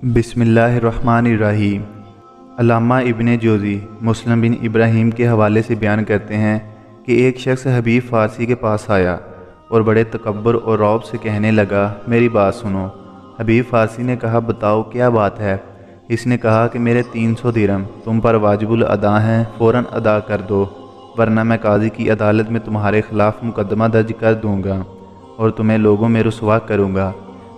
बिस्मिल्लाहिर्रहमानिर्रहीम। अल्लामा इब्न जोज़ी मुस्लिम बिन इब्राहीम के हवाले से बयान करते हैं कि एक शख्स हबीब फ़ारसी के पास आया और बड़े तकब्बुर और रौब से कहने लगा, मेरी बात सुनो। हबीब फ़ारसी ने कहा, बताओ क्या बात है। इसने कहा कि मेरे 300 दिरहम तुम पर वाजिबुल अदा हैं, फ़ौरन अदा कर दो, वरना मैं काजी की अदालत में तुम्हारे ख़िलाफ़ मुकदमा दर्ज कर दूँगा और तुम्हें लोगों में रुसवा करूँगा।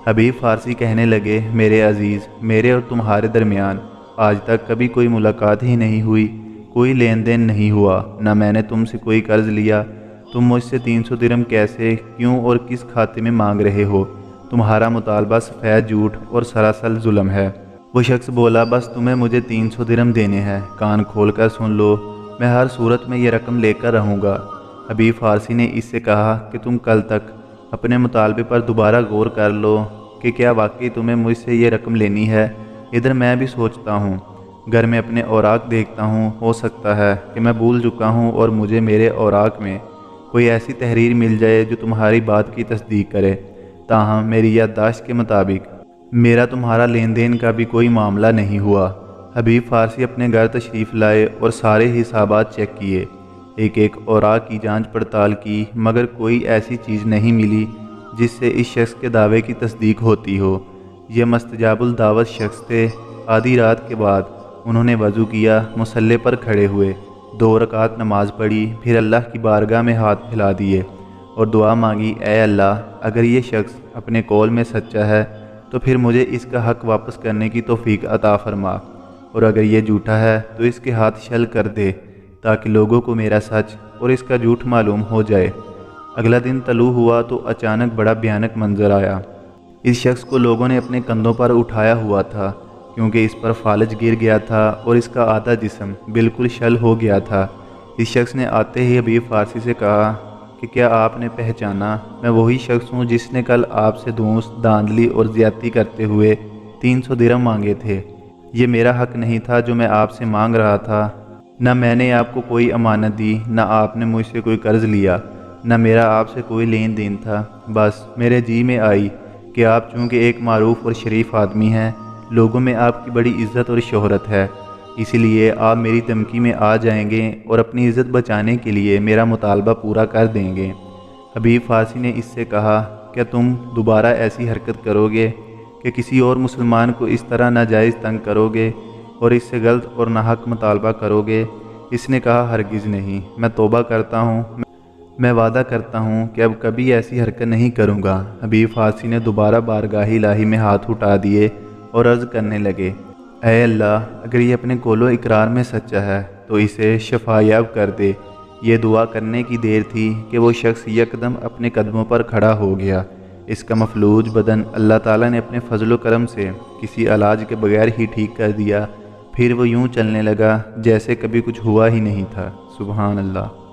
हबीब फ़ारसी कहने लगे, मेरे अज़ीज़, मेरे और तुम्हारे दरमियान आज तक कभी कोई मुलाकात ही नहीं हुई, कोई लेन देन नहीं हुआ, न मैंने तुमसे कोई कर्ज़ लिया। तुम मुझसे 300 दिरहम कैसे, क्यों और किस खाते में मांग रहे हो? तुम्हारा मुतालबा सफ़ेद झूठ और सरासर जुल्म है। वो शख्स बोला, बस तुम्हें मुझे 300 दिरहम देने हैं, कान खोल कर सुन लो, मैं हर सूरत में ये रकम लेकर रहूँगा। हबीब फ़ारसी ने इससे कहा कि तुम कल तक अपने मुतालबे पर दोबारा गौर कर लो कि क्या वाकई तुम्हें मुझसे ये रकम लेनी है। इधर मैं भी सोचता हूँ, घर में अपने औराक देखता हूँ, हो सकता है कि मैं भूल चुका हूँ और मुझे मेरे औराक में कोई ऐसी तहरीर मिल जाए जो तुम्हारी बात की तस्दीक करे। ताहम मेरी याददाश्त के मुताबिक मेरा तुम्हारा लेन देन का भी कोई मामला नहीं हुआ। हबीब फ़ारसी अपने घर तशरीफ़ लाए और सारे हिसाबात चेक किए, एक एक औराक की जांच पड़ताल की, मगर कोई ऐसी चीज़ नहीं मिली जिससे इस शख्स के दावे की तस्दीक होती हो। ये मस्तजाबुल दावत शख्स थे। आधी रात के बाद उन्होंने वज़ू किया, मुसल्ले पर खड़े हुए, 2 रकात नमाज पढ़ी, फिर अल्लाह की बारगाह में हाथ फैला दिए और दुआ मांगी, ए अल्लाह, अगर ये शख्स अपने कौल में सच्चा है तो फिर मुझे इसका हक़ वापस करने की तौफीक अता फरमा, और अगर ये झूठा है तो इसके हाथ शल कर दे, ताकि लोगों को मेरा सच और इसका झूठ मालूम हो जाए। अगला दिन तलू हुआ तो अचानक बड़ा भयानक मंजर आया। इस शख्स को लोगों ने अपने कंधों पर उठाया हुआ था, क्योंकि इस पर फालज गिर गया था और इसका आधा जिस्म बिल्कुल शल हो गया था। इस शख्स ने आते ही हबीब फ़ारसी से कहा कि क्या आपने पहचाना? मैं वही शख्स हूँ जिसने कल आपसे धूस, धांधली और ज़्यादती करते हुए 300 दिरहम मांगे थे। ये मेरा हक़ नहीं था जो मैं आपसे मांग रहा था। न मैंने आपको कोई अमानत दी, न आपने मुझसे कोई कर्ज़ लिया, न मेरा आपसे कोई लेन देन था। बस मेरे जी में आई कि आप चूँकि एक मारूफ और शरीफ आदमी हैं, लोगों में आपकी बड़ी इज़्ज़त और शोहरत है, इसलिए आप मेरी धमकी में आ जाएंगे और अपनी इज़्ज़त बचाने के लिए मेरा मुतालबा पूरा कर देंगे। हबीब फ़ारसी ने इससे कहा, क्या तुम दोबारा ऐसी हरकत करोगे कि किसी और मुसलमान को इस तरह नाजायज़ तंग करोगे और इससे गलत और नाहक मुतालबा करोगे? इसने कहा, हरगिज़ नहीं, मैं तौबा करता हूँ, मैं वादा करता हूँ कि अब कभी ऐसी हरकत नहीं करूँगा। हबीब फ़ारसी ने दोबारा बारगाह इलाही में हाथ उठा दिए और अर्ज़ करने लगे, ऐ अल्लाह, अगर ये अपने कौलो इकरार में सच्चा है तो इसे शफायाब कर दे। ये दुआ करने की देर थी कि वो शख्स यकदम अपने कदमों पर खड़ा हो गया। इसका मफलूज बदन अल्लाह ताला ने अपने फजल करम से किसी इलाज के बगैर ही ठीक कर दिया। फिर वो यूँ चलने लगा जैसे कभी कुछ हुआ ही नहीं था। सुबहान अल्लाह।